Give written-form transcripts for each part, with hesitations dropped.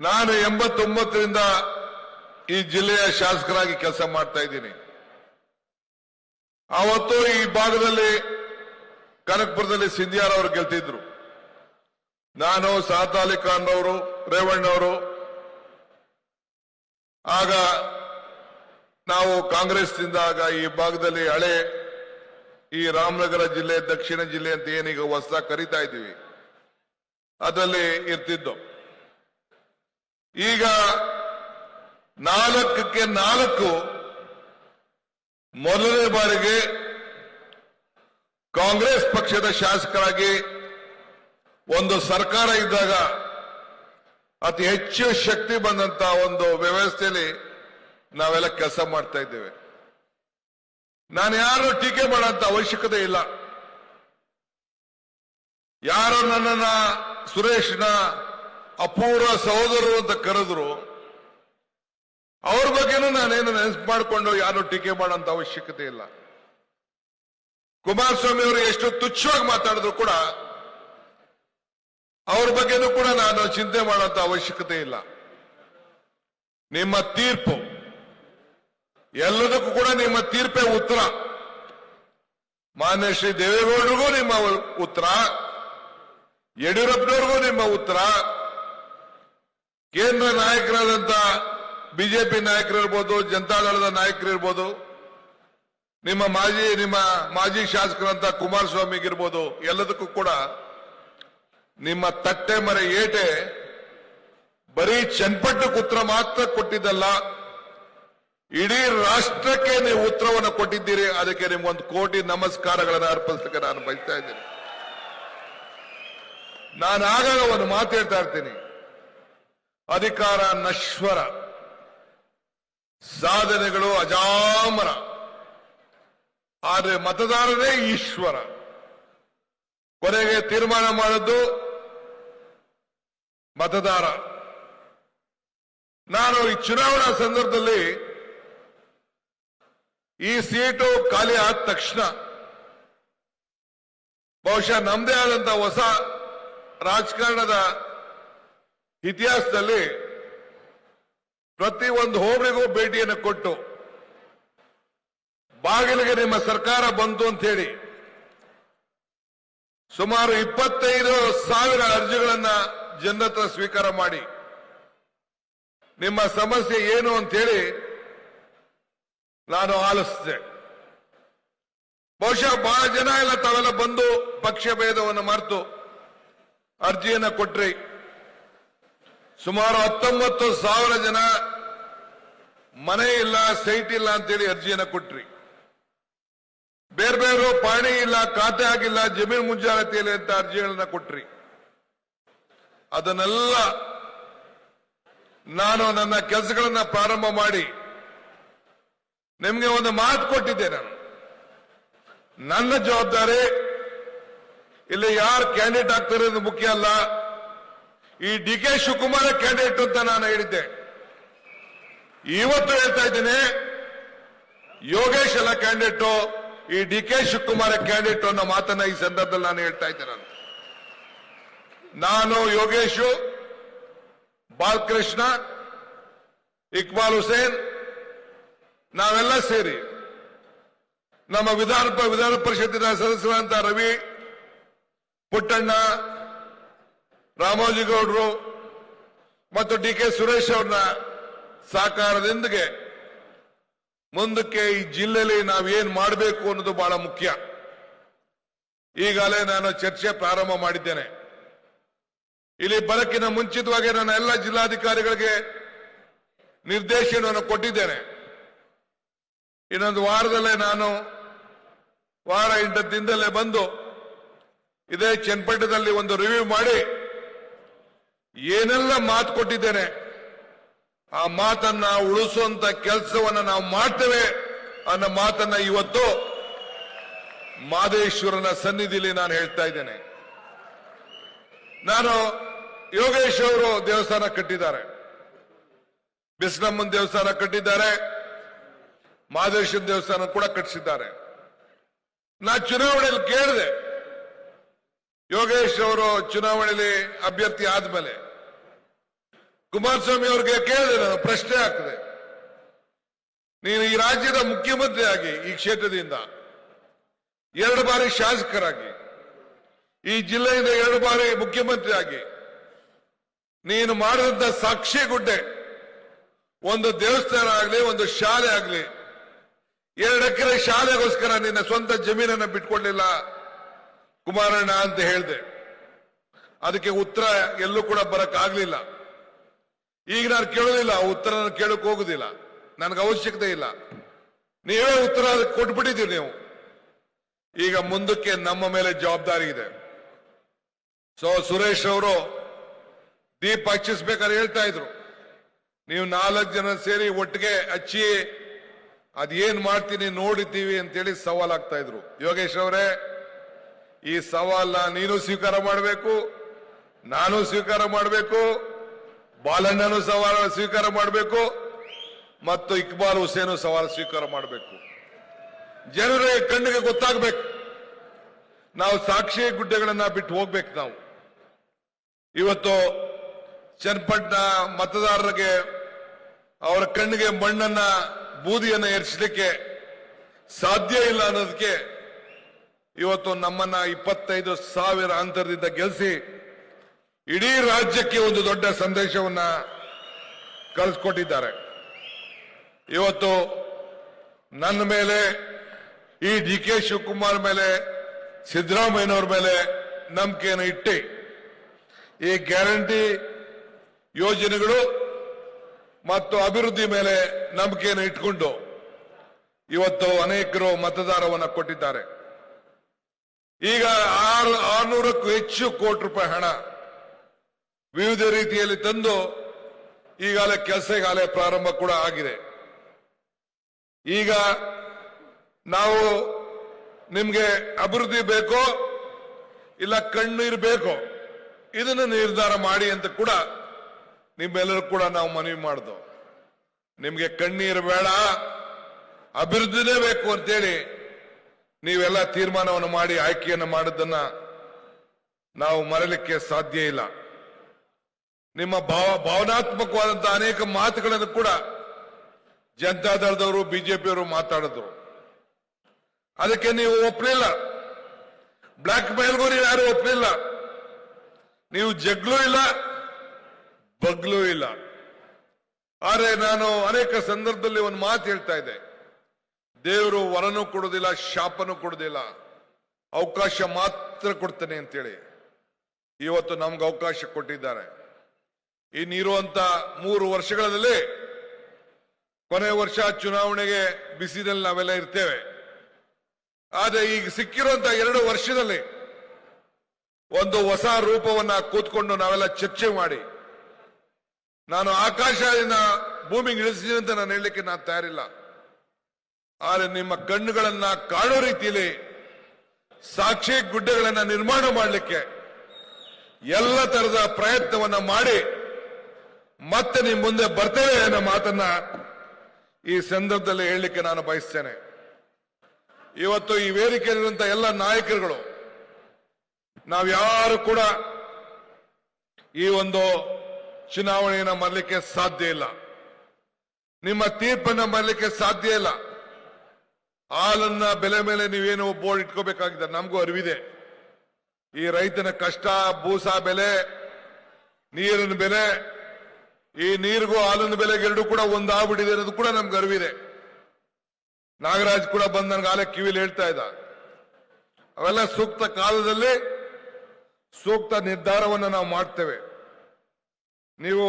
ನಾನು 89ರಿಂದ ಈ ಜಿಲ್ಲೆಯ ಶಾಸಕರಾಗಿ ಕೆಲಸ ಮಾಡ್ತಾ ಇದ್ದೀನಿ. ಅವತ್ತು ಈ ಭಾಗದಲ್ಲಿ ಕನಕಪುರದಲ್ಲಿ ಸಿಂಧಿಯಾರ್ ಅವರು ಗೆಲ್ತಿದ್ರು. ನಾನು ಸಾತ್ ಅಲಿ ಖಾನ್ ಅವರು, ರೇವಣ್ಣವರು, ಆಗ ನಾವು ಕಾಂಗ್ರೆಸ್ನಿಂದ ಆಗ ಈ ಭಾಗದಲ್ಲಿ ಹಳೆ ಈ ರಾಮನಗರ ಜಿಲ್ಲೆ, ದಕ್ಷಿಣ ಜಿಲ್ಲೆ ಅಂತ ಏನೀಗ ಹೊಸದಾಗಿ ಕರೀತಾ ಇದ್ದೀವಿ, ಅದರಲ್ಲಿ ಇರ್ತಿದ್ದು. ಈಗ 4ಕ್ಕೆ 4 ಮೊದಲನೇ ಬಾರಿಗೆ ಕಾಂಗ್ರೆಸ್ ಪಕ್ಷದ ಶಾಸಕರಾಗಿ ಒಂದು ಸರ್ಕಾರ ಇದ್ದಾಗ ಅತಿ ಹೆಚ್ಚು ಶಕ್ತಿ ಬಂದಂತ ಒಂದು ವ್ಯವಸ್ಥೆಯಲ್ಲಿ ನಾವೆಲ್ಲ ಕೆಲಸ ಮಾಡ್ತಾ ಇದ್ದೇವೆ. ನಾನು ಯಾರು ಟೀಕೆ ಮಾಡೋಂತ ಅವಶ್ಯಕತೆ ಇಲ್ಲ. ಯಾರು ನನ್ನನ್ನ ಸುರೇಶ್ನ ಅಪೂರ್ವ ಸಹೋದರರು ಅಂತ ಕರೆದ್ರು, ಅವ್ರ ಬಗ್ಗೆನೂ ನಾನೇನು ನೆನಪು ಮಾಡಿಕೊಂಡು ಯಾರು ಟೀಕೆ ಮಾಡೋಂತ ಅವಶ್ಯಕತೆ ಇಲ್ಲ. ಕುಮಾರಸ್ವಾಮಿ ಅವರು ಎಷ್ಟು ತುಚ್ಛವಾಗಿ ಮಾತಾಡಿದ್ರು ಕೂಡ ಅವ್ರ ಬಗ್ಗೆನೂ ಕೂಡ ನಾನು ಚಿಂತೆ ಮಾಡುವಂತ ಅವಶ್ಯಕತೆ ಇಲ್ಲ. ನಿಮ್ಮ ತೀರ್ಪು ಎಲ್ಲದಕ್ಕೂ ಕೂಡ ನಿಮ್ಮ ತೀರ್ಪೇ ಉತ್ತರ. ಮಾನ್ಯ ಶ್ರೀ ದೇವೇಗೌಡರಿಗೂ ನಿಮ್ಮ ಉತ್ತರ, ಯಡಿಯೂರಪ್ಪನವ್ರಿಗೂ ನಿಮ್ಮ ಉತ್ತರ, ಕೇಂದ್ರ ನಾಯಕರಾದಂತ ಬಿಜೆಪಿ ನಾಯಕರಿರ್ಬೋದು, ಜನತಾದಳದ ನಾಯಕರಿರ್ಬೋದು, ನಿಮ್ಮ ಮಾಜಿ ಶಾಸಕರಂತ ಕುಮಾರಸ್ವಾಮಿಗಿರ್ಬೋದು, ಎಲ್ಲದಕ್ಕೂ ಕೂಡ ನಿಮ್ಮ ತಟ್ಟೆ ಮರೆ ಏಟೆ ಬರೀ ಚನ್ನಪಟ್ಟಣಕ್ಕೆ ಉತ್ತರ ಮಾತ್ರ ಕೊಟ್ಟಿದ್ದಲ್ಲ, ಇಡೀ ರಾಷ್ಟ್ರಕ್ಕೆ ನೀವು ಉತ್ತರವನ್ನು ಕೊಟ್ಟಿದ್ದೀರಿ. ಅದಕ್ಕೆ ನಿಮ್ಗೊಂದು ಕೋಟಿ ನಮಸ್ಕಾರಗಳನ್ನು ಅರ್ಪಿಸಲಿಕ್ಕೆ ನಾನು ಬಯಸ್ತಾ ಇದ್ದೀನಿ. ನಾನು ಆಗಾಗ ಒಂದು ಮಾತು ಹೇಳ್ತಾ ಇರ್ತೀನಿ, ಅಧಿಕಾರ ನಶ್ವರ, ಸಾಧನೆಗಳು ಅಜಾಮರ, ಆದರೆ ಮತದಾರರೇ ಈಶ್ವರ. ಕೊನೆಗೆ ತೀರ್ಮಾನ ಮಾಡೋದು ಮತದಾರ. ನಾನು ಈ ಚುನಾವಣಾ ಸಂದರ್ಭದಲ್ಲಿ ಈ ಸೀಟು ಖಾಲಿ ಆದ ತಕ್ಷಣ ಬಹುಶಃ ನಮ್ಮದೇ ಆದಂತ ಹೊಸ ರಾಜಕಾರಣದ ಇತಿಹಾಸದಲ್ಲಿ ಪ್ರತಿ ಒಂದು ಹೋಬಳಿಗೂ ಭೇಟಿಯನ್ನು ಕೊಟ್ಟು ಬಾಗಿಲಿಗೆ ನಿಮ್ಮ ಸರ್ಕಾರ ಬಂತು ಅಂತ ಹೇಳಿ ಸುಮಾರು 25,000 ಅರ್ಜಿಗಳನ್ನ ಜನರ ಹತ್ರ ಸ್ವೀಕಾರ ಮಾಡಿ ನಿಮ್ಮ ಸಮಸ್ಯೆ ಏನು ಅಂತ ಹೇಳಿ ನಾನು ಆಲಿಸಿದೆ. ಬಹುಶಃ ಬಹಳ ಜನ ಎಲ್ಲ ತಾವೆಲ್ಲ ಬಂದು ಪಕ್ಷ ಭೇದವನ್ನು ಮರೆತು ಅರ್ಜಿಯನ್ನ ಕೊಟ್ರಿ. ಸುಮಾರು 19,000 ಜನ ಮನೆ ಇಲ್ಲ, ಸೈಟ್ ಇಲ್ಲ ಅಂತೇಳಿ ಅರ್ಜಿಯನ್ನ ಕೊಟ್ರಿ. ಬೇರೆ ಬೇರೆ ಪಾಣಿ ಇಲ್ಲ, ಖಾತೆ ಆಗಿಲ್ಲ, ಜಮೀನು ಮುಂಜಾಗ್ರತೆಯಲ್ಲಿ ಅಂತ ಅರ್ಜಿಗಳನ್ನ ಕೊಟ್ರಿ. ಅದನ್ನೆಲ್ಲ ನಾನು ನನ್ನ ಕೆಲಸಗಳನ್ನ ಪ್ರಾರಂಭ ಮಾಡಿ ನಿಮ್ಗೆ ಒಂದು ಮಾತು ಕೊಟ್ಟಿದ್ದೆ. ನನ್ನ ಜವಾಬ್ದಾರಿ ಇಲ್ಲಿ ಯಾರು ಕ್ಯಾಂಡಿಡೇಟ್ ಆಗ್ತಾರೆ ಅದು ಮುಖ್ಯ ಅಲ್ಲ. ಈ DK ಶಿವಕುಮಾರ್ ಕ್ಯಾಂಡಿಡೇಟ್ ಅಂತ ನಾನು ಹೇಳಿದ್ದೆ. ಇವತ್ತು ಹೇಳ್ತಾ ಇದ್ದೀನಿ, ಯೋಗೇಶ್ ಅಲ್ಲ ಕ್ಯಾಂಡಿಡೇಟು, ಈ DK ಶಿವಕುಮಾರ್ ಕ್ಯಾಂಡಿಡೇಟ್ ಅನ್ನೋ ಮಾತನ್ನ ಈ ಸಂದರ್ಭದಲ್ಲಿ ನಾನು ಹೇಳ್ತಾ ಇದ್ದೇನೆ. ನಾನು ಯೋಗೇಶು, ಬಾಲಕೃಷ್ಣ, ಇಕ್ಬಾಲ್ ಹುಸೇನ್ ನಾವೆಲ್ಲ ಸೇರಿ ನಮ್ಮ ವಿಧಾನ ಪರಿಷತ್ತಿನ ಸದಸ್ಯರಾದಂತ ರವಿ, ಪುಟ್ಟಣ್ಣ, ರಾಮೋಜಿಗೌಡರು ಮತ್ತು DK ಸುರೇಶ್ ಅವ್ರನ್ನ ಸಹಕಾರದೊಂದಿಗೆ ಮುಂದಕ್ಕೆ ಈ ಜಿಲ್ಲೆಯಲ್ಲಿ ನಾವೇನ್ ಮಾಡಬೇಕು ಅನ್ನೋದು ಬಹಳ ಮುಖ್ಯ. ಈಗಾಗಲೇ ನಾನು ಚರ್ಚೆ ಪ್ರಾರಂಭ ಮಾಡಿದ್ದೇನೆ. ಇಲ್ಲಿ ಬರಕ್ಕಿನ ಮುಂಚಿತವಾಗಿ ನಾನು ಎಲ್ಲ ಜಿಲ್ಲಾಧಿಕಾರಿಗಳಿಗೆ ನಿರ್ದೇಶನವನ್ನು ಕೊಟ್ಟಿದ್ದೇನೆ. ಇನ್ನೊಂದು ವಾರದಲ್ಲೇ ನಾನು ವಾರ 8 ದಿನದಲ್ಲೇ ಬಂದು ಇದೇ ಚನ್ನಪಟ್ಟಣದಲ್ಲಿ ಒಂದು ರಿವ್ಯೂ ಮಾಡಿ ಏನೆಲ್ಲ ಮಾತು ಕೊಟ್ಟಿದ್ದೇನೆ ಆ ಮಾತನ್ನ ಉಳಿಸುವಂತ ಕೆಲಸವನ್ನ ನಾವು ಮಾಡ್ತೇವೆ ಅನ್ನೋ ಮಾತನ್ನ ಇವತ್ತು ಮಾದೇಶ್ವರನ ಸನ್ನಿಧಿಯಲ್ಲಿ ನಾನು ಹೇಳ್ತಾ ಇದ್ದೇನೆ. ನಾನು ಯೋಗೇಶ್ ಅವರು ದೇವಸ್ಥಾನ ಕಟ್ಟಿದ್ದಾರೆ, ಬಿಸ್ಲಮ್ಮನ ದೇವಸ್ಥಾನ ಕಟ್ಟಿದ್ದಾರೆ, ಮಾದೇಶ್ವರ ದೇವಸ್ಥಾನ ಕೂಡ ಕಟ್ಟಿಸಿದ್ದಾರೆ. ನಾ ಚುನಾವಣೆಯಲ್ಲಿ ಕೇಳಿದೆ, ಯೋಗೇಶ್ ಅವರು ಚುನಾವಣೆಯಲ್ಲಿ ಅಭ್ಯರ್ಥಿ ಆದ್ಮೇಲೆ ಕುಮಾರಸ್ವಾಮಿ ಅವ್ರಿಗೆ ಕೇಳಿದೆ, ನಾನು ಪ್ರಶ್ನೆ ಹಾಕಿದೆ, ನೀನು ಈ ರಾಜ್ಯದ ಮುಖ್ಯಮಂತ್ರಿ ಆಗಿ ಈ ಕ್ಷೇತ್ರದಿಂದ 2 ಬಾರಿ ಶಾಸಕರಾಗಿ ಈ ಜಿಲ್ಲೆಯಿಂದ 2 ಬಾರಿ ಮುಖ್ಯಮಂತ್ರಿ ಆಗಿ ನೀನು ಮಾಡಿದಂತ ಸಾಕ್ಷಿ ಗುಡ್ಡೆ, ಒಂದು ದೇವಸ್ಥಾನ ಆಗಲಿ, ಒಂದು ಶಾಲೆ ಆಗಲಿ, 2 ಎಕರೆ ಶಾಲೆಗೋಸ್ಕರ ನಿನ್ನ ಸ್ವಂತ ಜಮೀನನ್ನ ಬಿಟ್ಕೊಡ್ಲಿಲ್ಲ ಕುಮಾರಣ್ಣ ಅಂತ ಹೇಳಿದೆ. ಅದಕ್ಕೆ ಉತ್ತರ ಎಲ್ಲೂ ಕೂಡ ಬರಕ್ ಆಗ್ಲಿಲ್ಲ. ಈಗ ನಾನು ಕೇಳೋದಿಲ್ಲ, ಉತ್ತರ ನಾನು ಕೇಳಕ್ ಹೋಗುದಿಲ್ಲ, ನನಗೆ ಅವಶ್ಯಕತೆ ಇಲ್ಲ. ನೀವೇ ಉತ್ತರ ಕೊಟ್ಬಿಟ್ಟಿದ್ದೀರಿ ನೀವು. ಈಗ ಮುಂದಕ್ಕೆ ನಮ್ಮ ಮೇಲೆ ಜವಾಬ್ದಾರಿ ಇದೆ. ಸುರೇಶ್ ಅವರು ದೀಪ ಹಚ್ಚಿಸ್ಬೇಕಾದ್ರೆ ಹೇಳ್ತಾ ಇದ್ರು, ನೀವು 4 ಜನ ಸೇರಿ ಒಟ್ಟಿಗೆ ಹಚ್ಚಿ ಅದೇನ್ ಮಾಡ್ತೀನಿ ನೋಡಿದ್ದೀವಿ ಅಂತೇಳಿ ಸವಾಲಾಗ್ತಾ ಇದ್ರು. ಯೋಗೇಶ್ ಅವರೇ, ಈ ಸವಾಲ್ನ ನೀನು ಸ್ವೀಕಾರ ಮಾಡಬೇಕು, ನಾನು ಸ್ವೀಕಾರ ಮಾಡಬೇಕು, ಬಾಲಣ್ಣನು ಸವಾಲು ಸ್ವೀಕಾರ ಮಾಡಬೇಕು, ಮತ್ತು ಇಕ್ಬಾಲ್ ಹುಸೇನು ಸವಾಲು ಸ್ವೀಕಾರ ಮಾಡಬೇಕು. ಜನರ ಕಣ್ಣಿಗೆ ಗೊತ್ತಾಗಬೇಕು. ನಾವು ಸಾಕ್ಷಿ ಗುಡ್ಡೆಗಳನ್ನ ಬಿಟ್ಟು ಹೋಗ್ಬೇಕು. ನಾವು ಇವತ್ತು ಚನ್ನಪಟ್ಟಣ ಮತದಾರರಿಗೆ ಅವರ ಕಣ್ಣಿಗೆ ಮಣ್ಣನ್ನ ಬೂದಿಯನ್ನ ಏರಿಸಲಿಕ್ಕೆ ಸಾಧ್ಯ ಇಲ್ಲ ಅನ್ನೋದಕ್ಕೆ ಇವತ್ತು ನಮ್ಮನ್ನ 25,000 ಅಂತರದಿಂದ ಗೆಲ್ಲಿಸಿ ಇಡೀ ರಾಜ್ಯಕ್ಕೆ ಒಂದು ದೊಡ್ಡ ಸಂದೇಶವನ್ನ ಕಳಿಸ್ಕೊಟ್ಟಿದ್ದಾರೆ. ಇವತ್ತು ನನ್ನ ಮೇಲೆ, ಈ ಡಿ.ಕೆ. ಶಿವಕುಮಾರ್ ಮೇಲೆ, ಸಿದ್ದರಾಮಯ್ಯನವ್ರ ಮೇಲೆ ನಂಬಿಕೆಯನ್ನು ಇಟ್ಟು ಈ ಗ್ಯಾರಂಟಿ ಯೋಜನೆಗಳು ಮತ್ತು ಅಭಿವೃದ್ಧಿ ಮೇಲೆ ನಂಬಿಕೆಯನ್ನು ಇಟ್ಕೊಂಡು ಇವತ್ತು ಅನೇಕರು ಮತದಾರವನ್ನು ಕೊಟ್ಟಿದ್ದಾರೆ. ಈಗ 600ಕ್ಕೂ ಹೆಚ್ಚು ಕೋಟಿ ರೂಪಾಯಿ ಹಣ ವಿವಿಧ ರೀತಿಯಲ್ಲಿ ತಂದು ಈಗಾಗಲೇ ಕೆಲಸ ಪ್ರಾರಂಭ ಕೂಡ ಆಗಿದೆ. ಈಗ ನಾವು ನಿಮ್ಗೆ ಅಭಿವೃದ್ಧಿ ಬೇಕೋ ಇಲ್ಲ ಕಣ್ಣೀರು ಬೇಕೋ ಇದನ್ನು ನಿರ್ಧಾರ ಮಾಡಿ ಅಂತ ಕೂಡ ನಿಮ್ಮೆಲ್ಲರೂ ಕೂಡ ನಾವು ಮನವಿ ಮಾಡಿದ್ವು. ನಿಮ್ಗೆ ಕಣ್ಣೀರು ಬೇಡ, ಅಭಿವೃದ್ಧಿನೇ ಬೇಕು ಅಂತೇಳಿ ನೀವೆಲ್ಲ ತೀರ್ಮಾನವನ್ನು ಮಾಡಿ ಆಯ್ಕೆಯನ್ನು ಮಾಡಿದ್ದನ್ನ ನಾವು ಮರೆಯಲಿಕ್ಕೆ ಸಾಧ್ಯ ಇಲ್ಲ. ನಿಮ್ಮ ಭಾವನಾತ್ಮಕವಾದಂತಹ ಅನೇಕ ಮಾತುಗಳನ್ನು ಕೂಡ ಜನತಾದಳದವರು, ಬಿಜೆಪಿಯವರು ಮಾತಾಡಿದ್ರು. ಅದಕ್ಕೆ ನೀವು ಒಪ್ಪಲಿಲ್ಲ. ಬ್ಲಾಕ್ ಮೇಲ್ಗೂ ನೀವು ಯಾರು ಒಪ್ಪಲಿಲ್ಲ. ನೀವು ಜಗ್ಲೂ ಇಲ್ಲ, ಬಗ್ಲೂ ಇಲ್ಲ. ಆದರೆ ನಾನು ಅನೇಕ ಸಂದರ್ಭದಲ್ಲಿ ಒಂದು ಮಾತು ಹೇಳ್ತಾ ಇದ್ದೆ, ದೇವರು ವರನೂ ಕೊಡೋದಿಲ್ಲ, ಶಾಪನೂ ಕೊಡೋದಿಲ್ಲ, ಅವಕಾಶ ಮಾತ್ರ ಕೊಡ್ತಾನೆ ಅಂತೇಳಿ. ಇವತ್ತು ನಮ್ಗೆ ಅವಕಾಶ ಕೊಟ್ಟಿದ್ದಾರೆ. ಇನ್ನಿರುವಂತ 3 ವರ್ಷಗಳಲ್ಲಿ ಕೊನೆ ವರ್ಷ ಚುನಾವಣೆಗೆ ಬಿಸಿದಲ್ಲಿ ನಾವೆಲ್ಲ ಇರ್ತೇವೆ. ಆದರೆ ಈಗ ಸಿಕ್ಕಿರುವಂತ 2 ವರ್ಷದಲ್ಲಿ ಒಂದು ಹೊಸ ರೂಪವನ್ನ ಕೂತ್ಕೊಂಡು ನಾವೆಲ್ಲ ಚರ್ಚೆ ಮಾಡಿ, ನಾನು ಆಕಾಶದಿಂದ ಭೂಮಿಗೆ ಇಳಿಸಿದ್ದೀನಿ ಅಂತ ನಾನು ಹೇಳಲಿಕ್ಕೆ ನಾನು ತಯಾರಿಲ್ಲ. ಆದರೆ ನಿಮ್ಮ ಕಣ್ಣುಗಳನ್ನ ಕಾಣೋ ರೀತಿಯಲ್ಲಿ ಸಾಕ್ಷಿ ಗುಡ್ಡೆಗಳನ್ನ ನಿರ್ಮಾಣ ಮಾಡಲಿಕ್ಕೆ ಎಲ್ಲ ತರದ ಪ್ರಯತ್ನವನ್ನ ಮಾಡಿ ಮತ್ತೆ ನಿಮ್ಮ ಮುಂದೆ ಬರ್ತೇವೆ ಅನ್ನೋ ಮಾತನ್ನ ಈ ಸಂದರ್ಭದಲ್ಲಿ ಹೇಳಲಿಕ್ಕೆ ನಾನು ಬಯಸ್ತೇನೆ. ಇವತ್ತು ಈ ವೇದಿಕೆಯಲ್ಲಿರುವಂತಹ ಎಲ್ಲ ನಾಯಕರುಗಳು ನಾವ್ಯಾರು ಕೂಡ ಈ ಒಂದು ಚುನಾವಣೆಯನ್ನು ಮಾಡಲಿಕ್ಕೆ ಸಾಧ್ಯ ಇಲ್ಲ. ನಿಮ್ಮ ತೀರ್ಪನ್ನ ಮಾಡಲಿಕ್ಕೆ ಸಾಧ್ಯ ಇಲ್ಲ. ಹಾಲನ್ನ ಬೆಲೆ ಮೇಲೆ ನೀವೇನು ಬೋರ್ಡ್ ಇಟ್ಕೋಬೇಕಾಗಿದೆ, ನಮಗೂ ಅರಿವಿದೆ. ಈ ರೈತನ ಕಷ್ಟ, ಬೂಸಾ ಬೆಲೆ, ನೀರಿನ ಬೆಲೆ, ಈ ನೀರಿಗೂ ಹಾಲಿನ ಬೆಲೆಗೆ ಎರಡೂ ಕೂಡ ಒಂದಾಗ್ಬಿಟ್ಟಿದೆ ಅನ್ನೋದು ಕೂಡ ನಮ್ಗೆ ಅರಿವಿದೆ. ನಾಗರಾಜ್ ಕೂಡ ಬಂದು ನನಗೆ ಆಲೆ ಕಿವಿಲಿ ಹೇಳ್ತಾ ಇದ್ದ, ಅವೆಲ್ಲ ಸೂಕ್ತ ಕಾಲದಲ್ಲಿ ಸೂಕ್ತ ನಿರ್ಧಾರವನ್ನು ನಾವು ಮಾಡ್ತೇವೆ. ನೀವು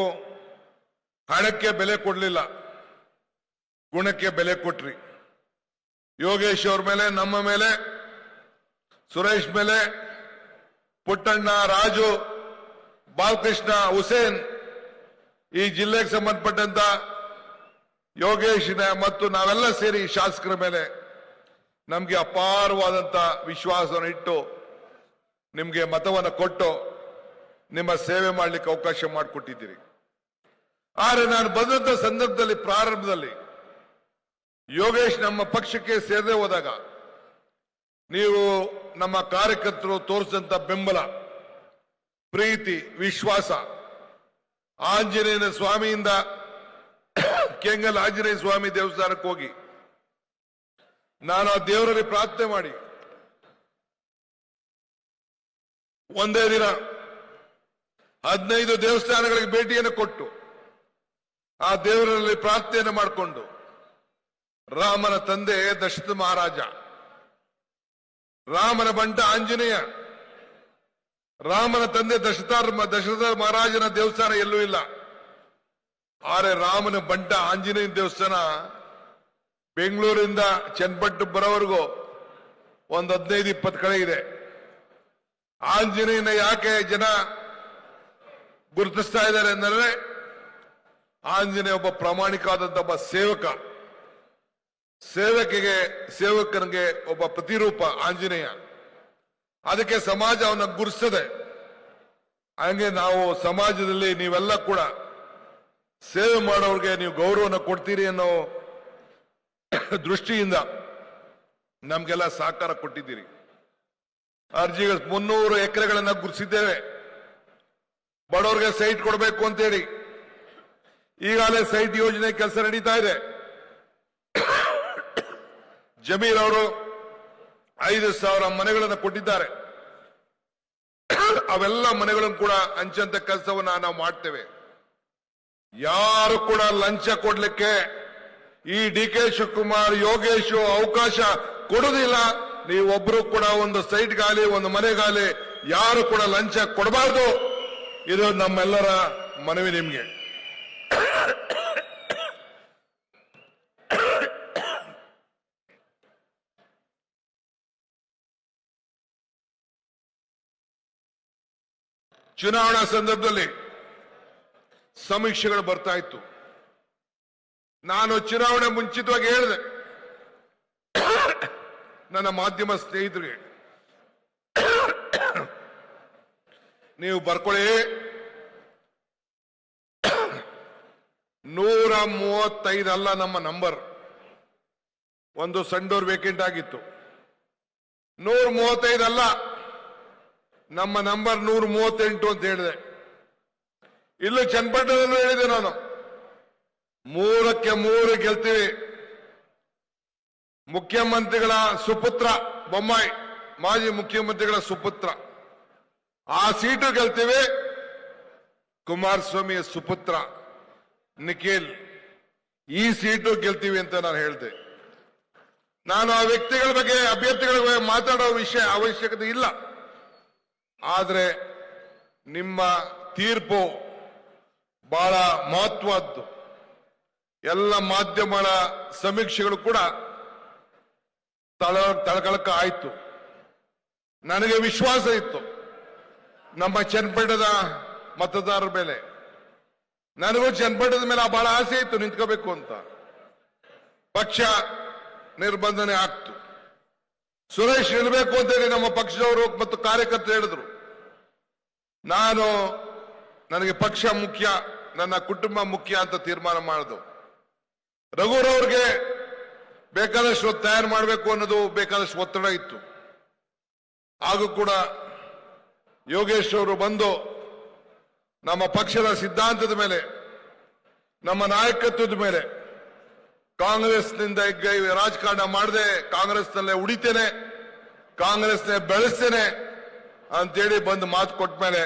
ಹಣಕ್ಕೆ ಬೆಲೆ ಕೊಡ್ಲಿಲ್ಲ, ಗುಣಕ್ಕೆ ಬೆಲೆ ಕೊಟ್ರಿ. ಯೋಗೇಶ್ ಅವ್ರ ಮೇಲೆ, ನಮ್ಮ ಮೇಲೆ, ಸುರೇಶ್ ಮೇಲೆ, ಪುಟ್ಟಣ್ಣ, ರಾಜು, ಬಾಲಕೃಷ್ಣ, ಹುಸೇನ್, ಈ ಜಿಲ್ಲೆಗೆ ಸಂಬಂಧಪಟ್ಟಂತ ಯೋಗೇಶ್ ಮತ್ತು ನಾವೆಲ್ಲ ಸೇರಿ ಶಾಸಕರ ಮೇಲೆ ನಮ್ಗೆ ಅಪಾರವಾದಂತ ವಿಶ್ವಾಸವನ್ನು ಇಟ್ಟು ನಿಮ್ಗೆ ಮತವನ್ನು ಕೊಟ್ಟು ನಿಮ್ಮ ಸೇವೆ ಮಾಡಲಿಕ್ಕೆ ಅವಕಾಶ ಮಾಡಿಕೊಟ್ಟಿದ್ದೀರಿ. ಆದರೆ ನಾನು ಬಂದಂತ ಸಂದರ್ಭದಲ್ಲಿ, ಪ್ರಾರಂಭದಲ್ಲಿ ಯೋಗೇಶ್ ನಮ್ಮ ಪಕ್ಷಕ್ಕೆ ಸೇರದೆ ಹೋದಾಗ ನೀವು ನಮ್ಮ ಕಾರ್ಯಕರ್ತರು ತೋರಿಸಿದಂತ ಬೆಂಬಲ, ಪ್ರೀತಿ, ವಿಶ್ವಾಸ ಆಂಜನೇಯನ ಸ್ವಾಮಿಯಿಂದ ಕೆಂಗಲ್ ಆಂಜನೇಯ ಸ್ವಾಮಿ ದೇವಸ್ಥಾನಕ್ಕೆ ಹೋಗಿ ನಾನು ಆ ದೇವರಲ್ಲಿ ಪ್ರಾರ್ಥನೆ ಮಾಡಿ ಒಂದೇ ದಿನ 15 ದೇವಸ್ಥಾನಗಳಿಗೆ ಭೇಟಿಯನ್ನು ಕೊಟ್ಟು ಆ ದೇವರಲ್ಲಿ ಪ್ರಾರ್ಥನೆಯನ್ನು ಮಾಡಿಕೊಂಡು ರಾಮನ ತಂದೆ ದಶರಥ ಮಹಾರಾಜ, ರಾಮನ ಬಂಟ ಆಂಜನೇಯ, ರಾಮನ ತಂದೆ ದಶರಥ ಮಹಾರಾಜನ ದೇವಸ್ಥಾನ ಎಲ್ಲೂ ಇಲ್ಲ. ಆದರೆ ರಾಮನ ಬಂಟ ಆಂಜನೇಯ ದೇವಸ್ಥಾನ ಬೆಂಗಳೂರಿಂದ ಚನ್ನಪಟ್ಟು ಬರೋವರೆಗೂ ಒಂದು 15-20 ಕಡೆ ಇದೆ. ಆಂಜನೇಯನ ಯಾಕೆ ಜನ ಗುರುತಿಸ್ತಾ ಇದ್ದಾರೆ ಅಂದರೆ ಆಂಜನೇಯ ಒಬ್ಬ ಪ್ರಾಮಾಣಿಕವಾದಂತ ಒಬ್ಬ ಸೇವಕನಿಗೆ ಒಬ್ಬ ಪ್ರತಿರೂಪ ಆಂಜನೇಯ. ಅದಕ್ಕೆ ಸಮಾಜ ಅವನ್ನ ಗುರುತಿಸದೆ. ಹಂಗೆ ನಾವು ಸಮಾಜದಲ್ಲಿ ನೀವೆಲ್ಲ ಕೂಡ ಸೇವೆ ಮಾಡೋರಿಗೆ ನೀವು ಗೌರವನ ಕೊಡ್ತೀರಿ ಅನ್ನೋ ದೃಷ್ಟಿಯಿಂದ ನಮ್ಗೆಲ್ಲ ಸಹಕಾರ ಕೊಟ್ಟಿದ್ದೀರಿ. ಅರ್ಜಿಗಳು 300 ಎಕರೆಗಳನ್ನ ಗುರುತಿಸಿದ್ದೇವೆ. ಬಡವರಿಗೆ ಸೈಟ್ ಕೊಡಬೇಕು ಅಂತೇಳಿ ಈಗಾಗಲೇ ಸೈಟ್ ಯೋಜನೆ ಕೆಲಸ ನಡೀತಾ ಇದೆ. ಜಮೀರ್ ಅವರು 5,000 ಮನೆಗಳನ್ನು ಕೊಟ್ಟಿದ್ದಾರೆ. ಅವೆಲ್ಲ ಮನೆಗಳನ್ನು ಕೂಡ ಹಂಚಂತ ಕೆಲಸವನ್ನ ನಾವು ಮಾಡ್ತೇವೆ. ಯಾರು ಕೂಡ ಲಂಚ ಕೊಡ್ಲಿಕ್ಕೆ ಈ DK ಶಿವಕುಮಾರ್, ಯೋಗೇಶ್ ಅವಕಾಶ ಕೊಡುವುದಿಲ್ಲ. ನೀವೊಬ್ರು ಕೂಡ ಒಂದು ಸೈಟ್ಗಾಲಿ ಒಂದು ಮನೆಗಾಲಿ ಯಾರು ಕೂಡ ಲಂಚ ಕೊಡಬಾರ್ದು. ಇದು ನಮ್ಮೆಲ್ಲರ ಮನವಿ ನಿಮ್ಗೆ. ಚುನಾವಣಾ ಸಂದರ್ಭದಲ್ಲಿ ಸಮೀಕ್ಷೆಗಳು ಬರ್ತಾ ಇತ್ತು. ನಾನು ಚುನಾವಣೆ ಮುಂಚಿತವಾಗಿ ಹೇಳಿದೆ ನನ್ನ ಮಾಧ್ಯಮ ಸ್ನೇಹಿತರಿಗೆ, ನೀವು ಬರ್ಕೊಳ್ಳಿ, 135 ಅಲ್ಲ ನಮ್ಮ ನಂಬರ್. ಒಂದು ಸಂಡೂರ್ ವೇಕೆಂಟ್ ಆಗಿತ್ತು. 135 ಅಲ್ಲ, ನಮ್ಮ ನಂಬರ್ 138 ಅಂತ ಹೇಳಿದೆ. ಇಲ್ಲೂ ಚನ್ನಪಟ್ಟಣದಲ್ಲೂ ಹೇಳಿದೆ ನಾನು, 3ಕ್ಕೆ 3 ಗೆಲ್ತೀವಿ. ಮುಖ್ಯಮಂತ್ರಿಗಳ ಸುಪುತ್ರ ಬೊಮ್ಮಾಯಿ, ಮಾಜಿ ಮುಖ್ಯಮಂತ್ರಿಗಳ ಸುಪುತ್ರ, ಆ ಸೀಟು ಗೆಲ್ತೀವಿ. ಕುಮಾರಸ್ವಾಮಿಯ ಸುಪುತ್ರ ನಿಖಿಲ್, ಈ ಸೀಟು ಗೆಲ್ತೀವಿ ಅಂತ ನಾನು ಹೇಳಿದೆ. ನಾನು ಆ ವ್ಯಕ್ತಿಗಳ ಬಗ್ಗೆ, ಅಭ್ಯರ್ಥಿಗಳ ಬಗ್ಗೆ ಮಾತಾಡೋ ವಿಷಯ ಅವಶ್ಯಕತೆ ಇಲ್ಲ. ಆದರೆ ನಿಮ್ಮ ತೀರ್ಪು ಬಹಳ ಮಹತ್ವದ್ದು. ಎಲ್ಲ ಮಾಧ್ಯಮಗಳ ಸಮೀಕ್ಷೆಗಳು ಕೂಡ ತಳಕಳಕ ಆಯ್ತು. ನನಗೆ ವಿಶ್ವಾಸ ಇತ್ತು ನಮ್ಮ ಚನ್ನಪಟ್ಟಣದ ಮತದಾರರ ಮೇಲೆ. ನನಗೂ ಚನ್ನಪಟ್ಟಣದ ಮೇಲೆ ಬಹಳ ಆಸೆ ಇತ್ತು ನಿಂತ್ಕೋಬೇಕು ಅಂತ. ಪಕ್ಷ ನಿರ್ಬಂಧನೆ ಆಗ್ತು. ಸುರೇಶ್ ನಿಲ್ಲಬೇಕು ಅಂತೇಳಿ ನಮ್ಮ ಪಕ್ಷದವರು ಮತ್ತು ಕಾರ್ಯಕರ್ತರು ಹೇಳಿದ್ರು. ನನಗೆ ಪಕ್ಷ ಮುಖ್ಯ, ನನ್ನ ಕುಟುಂಬ ಮುಖ್ಯ ಅಂತ ತೀರ್ಮಾನ ಮಾಡಿದ್ರು. ರಘುರವ್ರಿಗೆ ಬೇಕಾದಷ್ಟು ತಯಾರು ಮಾಡಬೇಕು ಅನ್ನೋದು ಬೇಕಾದಷ್ಟು ಒತ್ತಡ ಇತ್ತು. ಹಾಗೂ ಕೂಡ ಯೋಗೇಶ್ ಅವರು ಬಂದು ನಮ್ಮ ಪಕ್ಷದ ಸಿದ್ಧಾಂತದ ಮೇಲೆ, ನಮ್ಮ ನಾಯಕತ್ವದ ಮೇಲೆ, ಕಾಂಗ್ರೆಸ್ನಿಂದ ರಾಜಕಾರಣ ಮಾಡದೆ ಕಾಂಗ್ರೆಸ್ನಲ್ಲೇ ಉಳಿತೇನೆ, ಕಾಂಗ್ರೆಸ್ನೇ ಬೆಳೆಸ್ತೇನೆ ಅಂತೇಳಿ ಬಂದು ಮಾತು ಕೊಟ್ಟ ಮೇಲೆ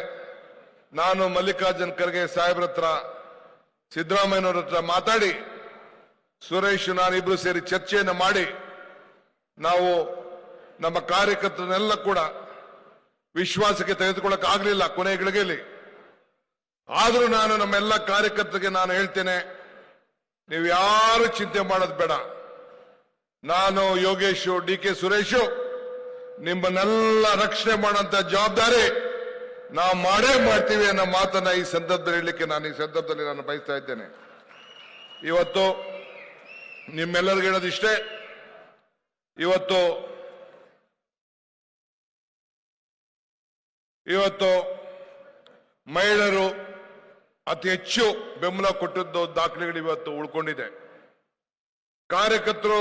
ನಾನು ಮಲ್ಲಿಕಾರ್ಜುನ್ ಖರ್ಗೆ ಸಾಹೇಬ್ರ ಹತ್ರ, ಸಿದ್ದರಾಮಯ್ಯನವ್ರ ಹತ್ರ ಮಾತಾಡಿ ಸುರೇಶ್ ನಾನಿಬ್ರು ಸೇರಿ ಚರ್ಚೆಯನ್ನು ಮಾಡಿ ನಾವು ನಮ್ಮ ಕಾರ್ಯಕರ್ತರನ್ನೆಲ್ಲ ಕೂಡ ವಿಶ್ವಾಸಕ್ಕೆ ತೆಗೆದುಕೊಳ್ಳಕ್ಕೆ ಆಗಲಿಲ್ಲ ಕೊನೆ ಗಳಿಗೆಯಲ್ಲಿ. ಆದರೂ ನಾನು ನಮ್ಮೆಲ್ಲ ಕಾರ್ಯಕರ್ತರಿಗೆ ನಾನು ಹೇಳ್ತೇನೆ, ನೀವು ಯಾರು ಚಿಂತೆ ಮಾಡೋದು ಬೇಡ. ನಾನು ಯೋಗೇಶು, DK ಸುರೇಶು ನಿಮ್ಮನ್ನೆಲ್ಲ ರಕ್ಷಣೆ ಮಾಡುವಂತ ಜವಾಬ್ದಾರಿ ನಾವು ಮಾಡೇ ಮಾಡ್ತೀವಿ ಅನ್ನೋ ಮಾತನ್ನ ಈ ಸಂದರ್ಭದಲ್ಲಿ ಹೇಳಲಿಕ್ಕೆ ನಾನು ಬಯಸ್ತಾ ಇದ್ದೇನೆ. ಇವತ್ತು ನಿಮ್ಮೆಲ್ಲರಿಗೂ ಹೇಳೋದಿಷ್ಟೇ, ಇವತ್ತು ಮಹಿಳೆಯರು ಅತಿ ಹೆಚ್ಚು ಬೆಂಬಲ ಕೊಟ್ಟಿದ್ದು ದಾಖಲೆಗಳು ಇವತ್ತು ಉಳ್ಕೊಂಡಿದೆ. ಕಾರ್ಯಕರ್ತರು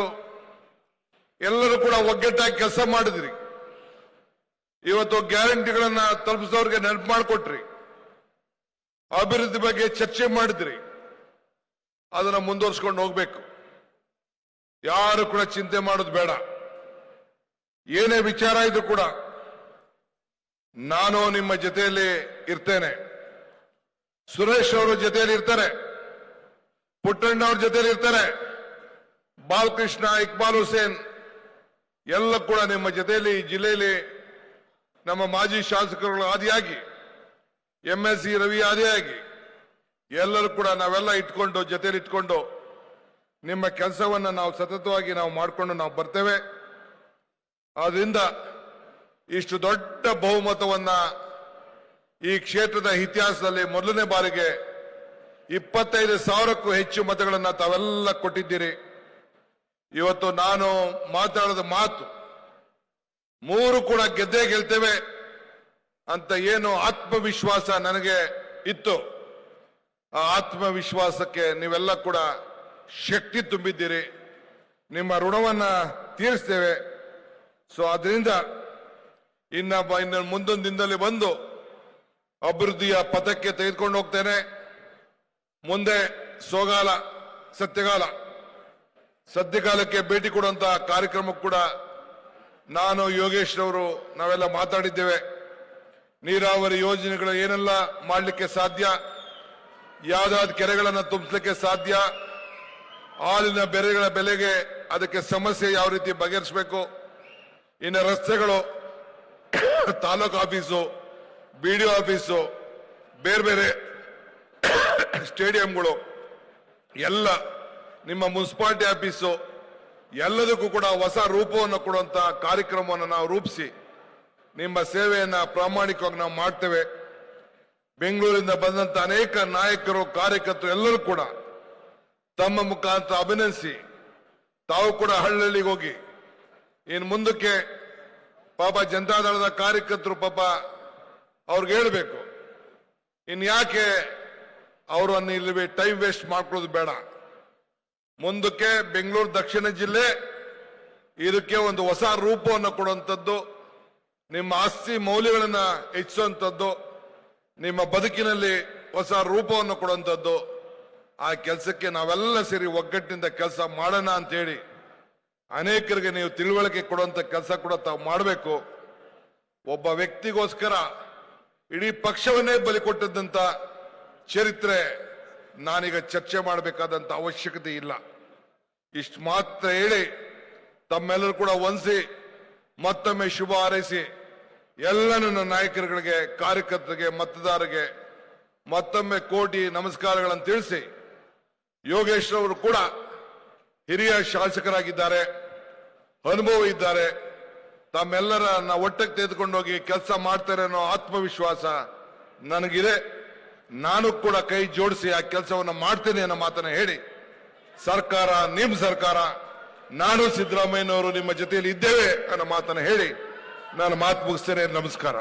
ಎಲ್ಲರೂ ಕೂಡ ಒಗ್ಗಟ್ಟಾಗಿ ಕೆಲಸ ಮಾಡಿದ್ರಿ. ಇವತ್ತು ಗ್ಯಾರಂಟಿಗಳನ್ನ ತಲುಪಿಸೋರಿಗೆ ನೆನಪು ಮಾಡಿಕೊಟ್ರಿ. ಅಭಿವೃದ್ಧಿ ಬಗ್ಗೆ ಚರ್ಚೆ ಮಾಡಿದ್ರಿ. ಅದನ್ನ ಮುಂದುವರ್ಸ್ಕೊಂಡು ಹೋಗ್ಬೇಕು. ಯಾರು ಕೂಡ ಚಿಂತೆ ಮಾಡೋದು ಬೇಡ. ಏನೇ ವಿಚಾರ ಇದ್ರೂ ಕೂಡ ನಾನು ನಿಮ್ಮ ಜೊತೆಯಲ್ಲಿ ಇರ್ತೇನೆ. ಸುರೇಶ್ ಅವರ ಜೊತೆಯಲ್ಲಿ ಇರ್ತಾರೆ, ಪುಟ್ಟಣ್ಣ ಅವ್ರ ಜೊತೆಯಲ್ಲಿ ಇರ್ತಾರೆ, ಬಾಲಕೃಷ್ಣ, ಇಕ್ಬಾಲ್ ಹುಸೇನ್ ಎಲ್ಲ ಕೂಡ ನಿಮ್ಮ ಜೊತೆಯಲ್ಲಿ ಈ ಜಿಲ್ಲೆಯಲ್ಲಿ ನಮ್ಮ ಮಾಜಿ ಶಾಸಕರುಗಳ ಆದಿಯಾಗಿ MLC ರವಿ ಆದಿಯಾಗಿ ಎಲ್ಲರೂ ಕೂಡ ನಾವೆಲ್ಲ ಇಟ್ಕೊಂಡು ಜೊತೆಲಿ ಇಟ್ಕೊಂಡು ನಿಮ್ಮ ಕೆಲಸವನ್ನ ನಾವು ಸತತವಾಗಿ ನಾವು ಮಾಡಿಕೊಂಡು ನಾವು ಬರ್ತೇವೆ. ಆದ್ರಿಂದ ಇಷ್ಟು ದೊಡ್ಡ ಬಹುಮತವನ್ನ ಈ ಕ್ಷೇತ್ರದ ಇತಿಹಾಸದಲ್ಲಿ ಮೊದಲನೇ ಬಾರಿಗೆ 25,000ಕ್ಕೂ ಹೆಚ್ಚು ಮತಗಳನ್ನ ತಾವೆಲ್ಲ ಕೊಟ್ಟಿದ್ದೀರಿ. ಇವತ್ತು ನಾನು ಮಾತಾಡಿದ ಮಾತು 3 ಕೂಡ ಗೆದ್ದೇ ಗೆಲ್ತೇವೆ ಅಂತ ಏನು ಆತ್ಮವಿಶ್ವಾಸ ನನಗೆ ಇತ್ತು, ಆ ಆತ್ಮವಿಶ್ವಾಸಕ್ಕೆ ನೀವೆಲ್ಲ ಕೂಡ ಶಕ್ತಿ ತುಂಬಿದ್ದೀರಿ. ನಿಮ್ಮ ಋಣವನ್ನ ತೀರಿಸ್ತೇವೆ. ಸೊ ಅದರಿಂದ ಇನ್ನು ಮುಂದೊಂದು ದಿನದಲ್ಲಿ ಬಂದು ಅಭಿವೃದ್ಧಿಯ ಪಥಕ್ಕೆ ತೆಗೆದುಕೊಂಡು ಹೋಗ್ತೇನೆ. ಮುಂದೆ ಸೋಗಾಲ, ಸದ್ಯಕಾಲಕ್ಕೆ ಭೇಟಿ ಕೊಡುವಂತ ಕಾರ್ಯಕ್ರಮ ಕೂಡ ನಾನು ಯೋಗೇಶ್ ಅವರು ನಾವೆಲ್ಲ ಮಾತಾಡಿದ್ದೇವೆ. ನೀರಾವರಿ ಯೋಜನೆಗಳು ಏನೆಲ್ಲ ಮಾಡಲಿಕ್ಕೆ ಸಾಧ್ಯ, ಯಾವ್ದಾದ್ರು ಕೆರೆಗಳನ್ನು ತುಂಬಿಸಲಿಕ್ಕೆ ಸಾಧ್ಯ, ಹಾಲಿನ ಬೆಲೆಗೆ ಅದಕ್ಕೆ ಸಮಸ್ಯೆ ಯಾವ ರೀತಿ ಬಗೆಹರಿಸಬೇಕು, ಇನ್ನು ರಸ್ತೆಗಳು, ತಾಲೂಕು ಆಫೀಸು, BDO ಆಫೀಸು, ಬೇರೆ ಬೇರೆ ಸ್ಟೇಡಿಯಂಗಳು ಎಲ್ಲ, ನಿಮ್ಮ ಮುನ್ಸಿಪಾಲಿಟಿ ಆಫೀಸು ಎಲ್ಲದಕ್ಕೂ ಕೂಡ ಹೊಸ ರೂಪವನ್ನು ಕೊಡುವಂತ ಕಾರ್ಯಕ್ರಮವನ್ನು ನಾವು ರೂಪಿಸಿ ನಿಮ್ಮ ಸೇವೆಯನ್ನ ಪ್ರಾಮಾಣಿಕವಾಗಿ ನಾವು ಮಾಡ್ತೇವೆ. ಬೆಂಗಳೂರಿಂದ ಬಂದಂತ ಅನೇಕ ನಾಯಕರು, ಕಾರ್ಯಕರ್ತರು ಎಲ್ಲರೂ ಕೂಡ ತಮ್ಮ ಮುಖಾಂತರ ಅಭಿನಂದಿಸಿ ತಾವು ಕೂಡ ಹಳ್ಳಿಗೆ ಹೋಗಿ ಇನ್ನು ಮುಂದಕ್ಕೆ ಪಾಪ ಜನತಾದಳದ ಕಾರ್ಯಕರ್ತರು ಪಾಪ ಅವ್ರಿಗೆ ಹೇಳ್ಬೇಕು, ಇನ್ ಯಾಕೆ ಅವರನ್ನು ಇಲ್ಲಿ ಟೈಮ್ ವೇಸ್ಟ್ ಮಾಡ್ಕೊಳ್ಳೋದು ಬೇಡ. ಮುಂದಕ್ಕೆ ಬೆಂಗಳೂರು ದಕ್ಷಿಣ ಜಿಲ್ಲೆ ಇದಕ್ಕೆ ಒಂದು ಹೊಸ ರೂಪವನ್ನು ಕೊಡುವಂಥದ್ದು, ನಿಮ್ಮ ಆಸ್ತಿ ಮೌಲ್ಯಗಳನ್ನ ಹೆಚ್ಚಿಸುವಂಥದ್ದು, ನಿಮ್ಮ ಬದುಕಿನಲ್ಲಿ ಹೊಸ ರೂಪವನ್ನು ಕೊಡುವಂಥದ್ದು. ಆ ಕೆಲಸಕ್ಕೆ ನಾವೆಲ್ಲ ಸೇರಿ ಒಗ್ಗಟ್ಟಿನಿಂದ ಕೆಲಸ ಮಾಡೋಣ ಅಂತ ಹೇಳಿ ಅನೇಕರಿಗೆ ನೀವು ತಿಳುವಳಿಕೆ ಕೊಡುವಂತ ಕೆಲಸ ಕೂಡ ತಾವು ಮಾಡಬೇಕು. ಒಬ್ಬ ವ್ಯಕ್ತಿಗೋಸ್ಕರ ಇಡೀ ಪಕ್ಷವನ್ನೇ ಬಲಿ ಕೊಟ್ಟದ್ದಂತ ಚರಿತ್ರೆ ನಾನೀಗ ಚರ್ಚೆ ಮಾಡಬೇಕಾದಂತ ಅವಶ್ಯಕತೆ ಇಲ್ಲ. ಇಷ್ಟು ಮಾತ್ರ ಹೇಳಿ ತಮ್ಮೆಲ್ಲರೂ ಕೂಡ ವಂದಿಸಿ ಮತ್ತೊಮ್ಮೆ ಶುಭ ಹಾರೈಸಿ ಎಲ್ಲ ನನ್ನ ನಾಯಕರುಗಳಿಗೆ, ಕಾರ್ಯಕರ್ತರಿಗೆ, ಮತದಾರರಿಗೆ ಮತ್ತೊಮ್ಮೆ ಕೋಟಿ ನಮಸ್ಕಾರಗಳನ್ನು ತಿಳಿಸಿ, ಯೋಗೇಶ್ ಅವರು ಕೂಡ ಹಿರಿಯ ಶಾಸಕರಾಗಿದ್ದಾರೆ, ಅನುಭವ ಇದ್ದಾರೆ, ತಮ್ಮೆಲ್ಲರನ್ನ ಒಟ್ಟಿಗೆ ತೆಗೆದುಕೊಂಡೋಗಿ ಕೆಲಸ ಮಾಡ್ತಾರೆ ಅನ್ನೋ ಆತ್ಮವಿಶ್ವಾಸ ನನಗಿದೆ. ನಾನು ಕೂಡ ಕೈ ಜೋಡಿಸಿ ಆ ಕೆಲಸವನ್ನು ಮಾಡ್ತೇನೆ ಅನ್ನೋ ಮಾತನ್ನ ಹೇಳಿ, ಸರ್ಕಾರ ನಿಮ್ಮ ಸರ್ಕಾರ, ನಾನು ಸಿದ್ದರಾಮಯ್ಯನವರು ನಿಮ್ಮ ಜೊತೆಯಲ್ಲಿ ಇದ್ದೇವೆ ಅನ್ನೋ ಮಾತನ್ನ ಹೇಳಿ ನಾನು ಮಾತು ಮುಗಿಸ್ತೇನೆ. ನಮಸ್ಕಾರ.